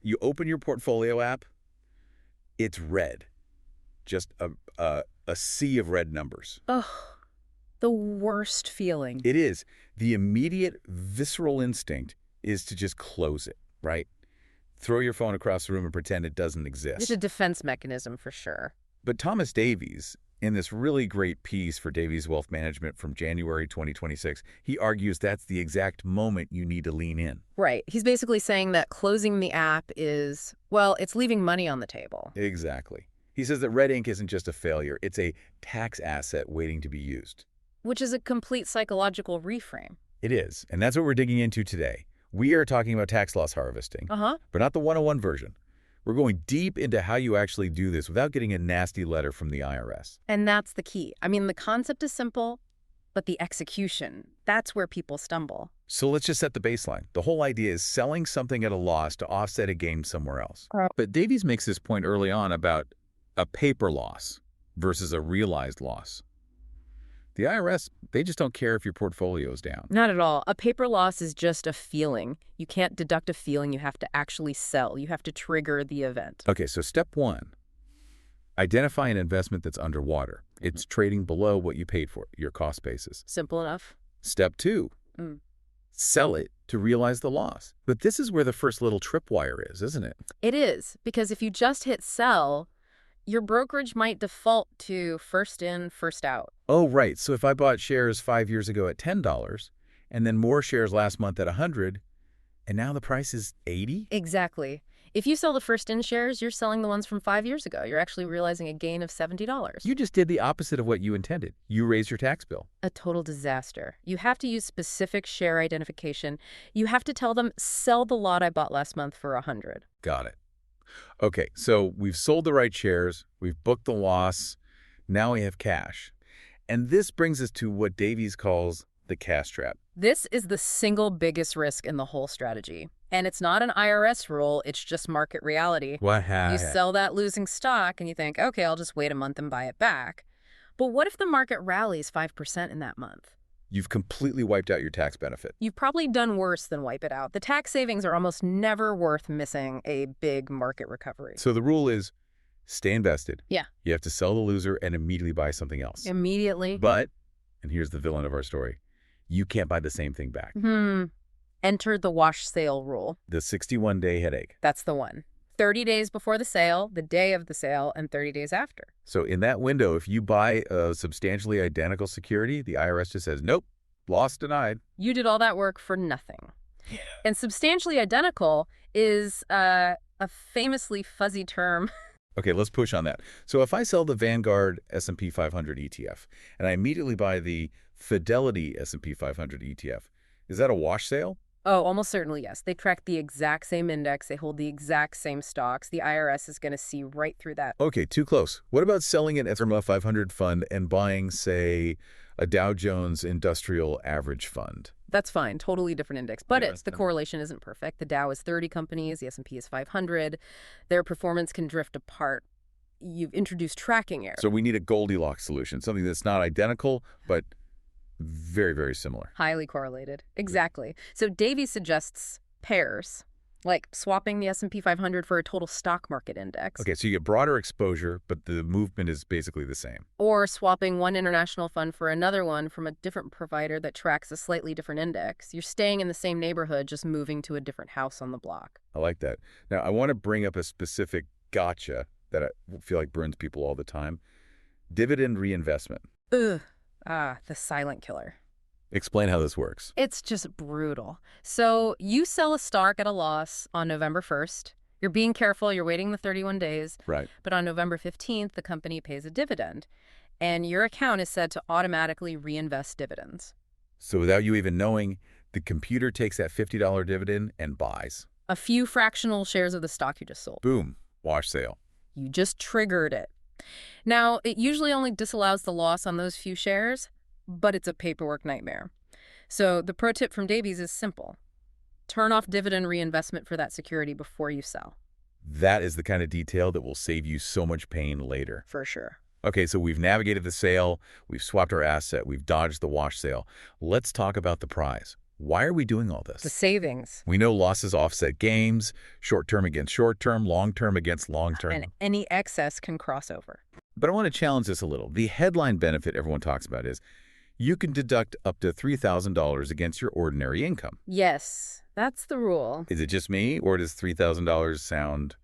You open your portfolio app, it's red. Just a sea of red numbers. Ugh, the worst feeling. It is. The immediate visceral instinct is to just close it, right? Throw your phone across the room and pretend it doesn't exist. It's a defense mechanism for sure. But Thomas Davies, in this really great piece for Davies Wealth Management from January 2026, he argues that's the exact moment you need to lean in. Right. He's basically saying that closing the app is, well, it's leaving money on the table. Exactly. He says that red ink isn't just a failure, it's a tax asset waiting to be used. Which is a complete psychological reframe. It is, and that's what we're digging into today. We are talking about tax loss harvesting, but not the 101 version. We're going deep into how you actually do this without getting a nasty letter from the IRS. And that's the key. I mean, the concept is simple, but the execution, that's where people stumble. So let's just set the baseline. The whole idea is selling something at a loss to offset a gain somewhere else. But Davies makes this point early on about a paper loss versus a realized loss. The IRS, they just don't care if your portfolio is down. Not at all. A paper loss is just a feeling. You can't deduct a feeling. You have to actually sell. You have to trigger the event. Okay, so step one, identify an investment that's underwater. It's trading below what you paid for it, your cost basis. Simple enough. Step two, sell it to realize the loss. But this is where the first little tripwire is, isn't it? It is, because if you just hit sell, your brokerage might default to first in, first out. Oh, right. So if I bought shares 5 years ago at $10 and then more shares last month at $100 and now the price is $80? Exactly. If you sell the first in shares, you're selling the ones from 5 years ago. You're actually realizing a gain of $70. You just did the opposite of what you intended. You raised your tax bill. A total disaster. You have to use specific share identification. You have to tell them, sell the lot I bought last month for $100. Got it. Okay, so we've sold the right shares, we've booked the loss, now we have cash. And this brings us to what Davies calls the cash trap. This is the single biggest risk in the whole strategy. And it's not an IRS rule, it's just market reality. You sell that losing stock and you think, okay, I'll just wait a month and buy it back. But what if the market rallies 5% in that month? You've completely wiped out your tax benefit. You've probably done worse than wipe it out. The tax savings are almost never worth missing a big market recovery. So the rule is stay invested. Yeah. You have to sell the loser and immediately buy something else. Immediately. But, and here's the villain of our story, you can't buy the same thing back. Enter the wash sale rule. The 61-day headache. That's the one. 30 days before the sale, the day of the sale, and 30 days after. So in that window, if you buy a substantially identical security, the IRS just says, nope, loss denied. You did all that work for nothing. Yeah. And substantially identical is a famously fuzzy term. Okay, let's push on that. So if I sell the Vanguard S&P 500 ETF and I immediately buy the Fidelity S&P 500 ETF, is that a wash sale? Oh, almost certainly, yes. They track the exact same index. They hold the exact same stocks. The IRS is going to see right through that. Okay, too close. What about selling an S&P 500 fund and buying, say, a Dow Jones Industrial Average Fund? That's fine. Totally different index. But the correlation isn't perfect. The Dow is 30 companies. The S&P is 500. Their performance can drift apart. You've introduced tracking error. So we need a Goldilocks solution, something that's not identical, but very, very similar. Highly correlated. Exactly. So Davies suggests pairs, like swapping the S&P 500 for a total stock market index. Okay, so you get broader exposure, but the movement is basically the same. Or swapping one international fund for another one from a different provider that tracks a slightly different index. You're staying in the same neighborhood, just moving to a different house on the block. I like that. Now, I want to bring up a specific gotcha that I feel like burns people all the time. Dividend reinvestment. Ugh. The silent killer. Explain how this works. It's just brutal. So you sell a stock at a loss on November 1st. You're being careful. You're waiting the 31 days. Right. But on November 15th, the company pays a dividend. And your account is set to automatically reinvest dividends. So without you even knowing, the computer takes that $50 dividend and buys a few fractional shares of the stock you just sold. Boom. Wash sale. You just triggered it. Now, it usually only disallows the loss on those few shares, but it's a paperwork nightmare. So the pro tip from Davies is simple. Turn off dividend reinvestment for that security before you sell. That is the kind of detail that will save you so much pain later. For sure. Okay, so we've navigated the sale, we've swapped our asset, we've dodged the wash sale. Let's talk about the prize. Why are we doing all The this? savings. We know losses offset gains, short-term against short-term, long-term against long-term. And any excess can cross over. But I want to challenge this a little. The headline benefit everyone talks about is you can deduct up to $3,000 against your ordinary income. Yes, that's the rule. Is it just me, or does $3,000 sound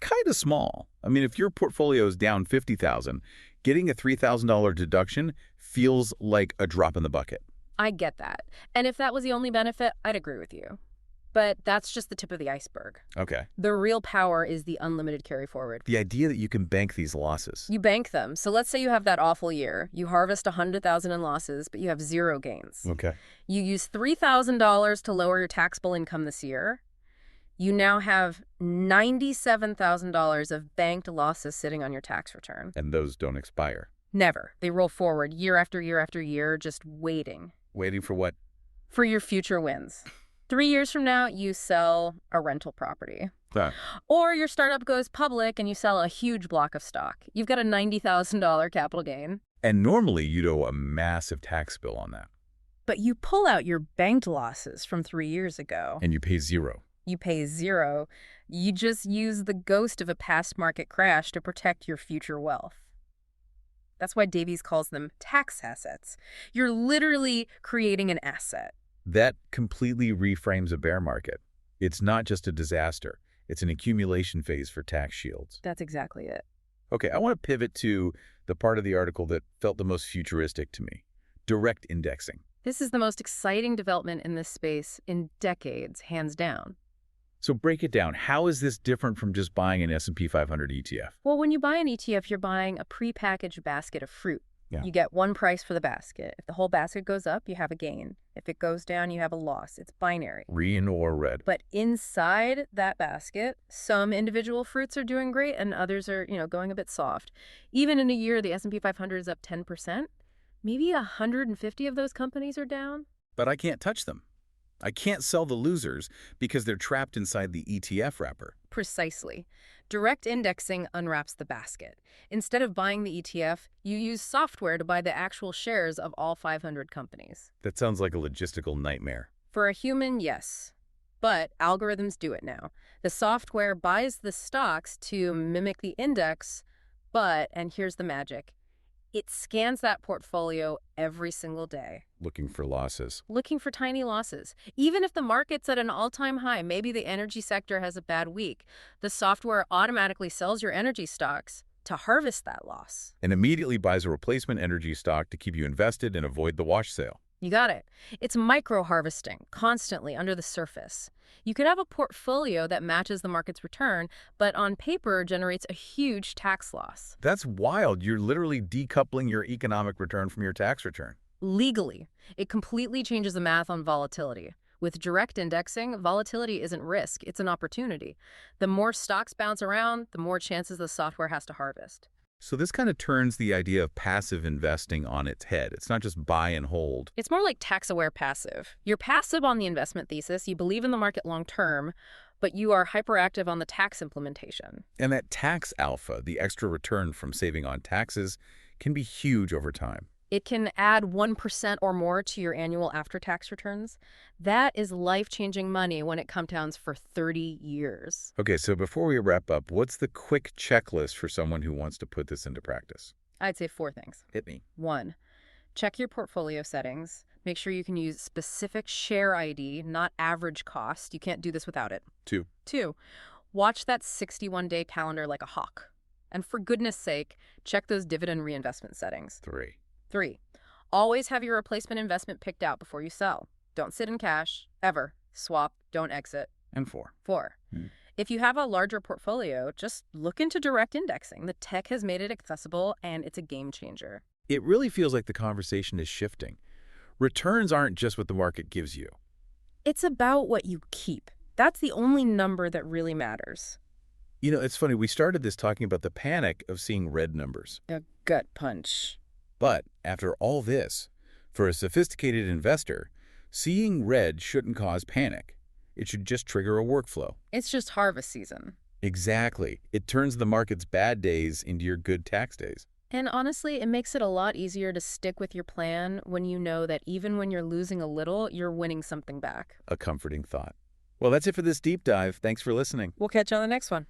kind of small? I mean, if your portfolio is down $50,000, getting a $3,000 deduction feels like a drop in the bucket. I get that. And if that was the only benefit, I'd agree with you. But that's just the tip of the iceberg. Okay. The real power is the unlimited carry forward. The idea that you can bank these losses. You bank them. So let's say you have that awful year. You harvest $100,000 in losses, but you have 0 gains. Okay. You use $3,000 to lower your taxable income this year. You now have $97,000 of banked losses sitting on your tax return. And those don't expire. Never. They roll forward year after year after year, just waiting. Waiting for what? For your future wins. 3 years from now, you sell a rental property. Or your startup goes public and you sell a huge block of stock. You've got a $90,000 capital gain. And normally you'd owe a massive tax bill on that. But you pull out your banked losses from 3 years ago. And you pay 0. You pay 0. You just use the ghost of a past market crash to protect your future wealth. That's why Davies calls them tax assets. You're literally creating an asset. That completely reframes a bear market. It's not just a disaster. It's an accumulation phase for tax shields. That's exactly it. Okay, I want to pivot to the part of the article that felt the most futuristic to me. Direct indexing. This is the most exciting development in this space in decades, hands down. So break it down. How is this different from just buying an S&P 500 ETF? Well, when you buy an ETF, you're buying a prepackaged basket of fruit. Yeah. You get one price for the basket. If the whole basket goes up, you have a gain. If it goes down, you have a loss. It's binary. Green or red. But inside that basket, some individual fruits are doing great and others are, going a bit soft. Even in a year, the S&P 500 is up 10%. Maybe 150 of those companies are down. But I can't touch them. I can't sell the losers because they're trapped inside the ETF wrapper. Precisely. Direct indexing unwraps the basket. Instead of buying the ETF, you use software to buy the actual shares of all 500 companies. That sounds like a logistical nightmare. For a human, yes. But algorithms do it now. The software buys the stocks to mimic the index, but, and here's the magic, it scans that portfolio every single day. Looking for losses. Looking for tiny losses. Even if the market's at an all-time high, maybe the energy sector has a bad week, the software automatically sells your energy stocks to harvest that loss. And immediately buys a replacement energy stock to keep you invested and avoid the wash sale. You got it. It's micro-harvesting, constantly under the surface. You could have a portfolio that matches the market's return, but on paper generates a huge tax loss. That's wild. You're literally decoupling your economic return from your tax return. Legally, it completely changes the math on volatility. With direct indexing, volatility isn't risk, it's an opportunity. The more stocks bounce around, the more chances the software has to harvest. So this kind of turns the idea of passive investing on its head. It's not just buy and hold. It's more like tax-aware passive. You're passive on the investment thesis, you believe in the market long-term, but you are hyperactive on the tax implementation. And that tax alpha, the extra return from saving on taxes, can be huge over time. It can add 1% or more to your annual after-tax returns. That is life-changing money when it compounds for 30 years. Okay, so before we wrap up, what's the quick checklist for someone who wants to put this into practice? I'd say 4 things. Hit me. 1, check your portfolio settings. Make sure you can use specific share ID, not average cost. You can't do this without it. 2, watch that 61-day calendar like a hawk. And for goodness sake, check those dividend reinvestment settings. 3, always have your replacement investment picked out before you sell. Don't sit in cash, ever. Swap, don't exit. And 4. If you have a larger portfolio, just look into direct indexing. The tech has made it accessible, and it's a game changer. It really feels like the conversation is shifting. Returns aren't just what the market gives you. It's about what you keep. That's the only number that really matters. You know, it's funny. We started this talking about the panic of seeing red numbers. A gut punch. But after all this, for a sophisticated investor, seeing red shouldn't cause panic. It should just trigger a workflow. It's just harvest season. Exactly. It turns the market's bad days into your good tax days. And honestly, it makes it a lot easier to stick with your plan when you know that even when you're losing a little, you're winning something back. A comforting thought. Well, that's it for this deep dive. Thanks for listening. We'll catch you on the next one.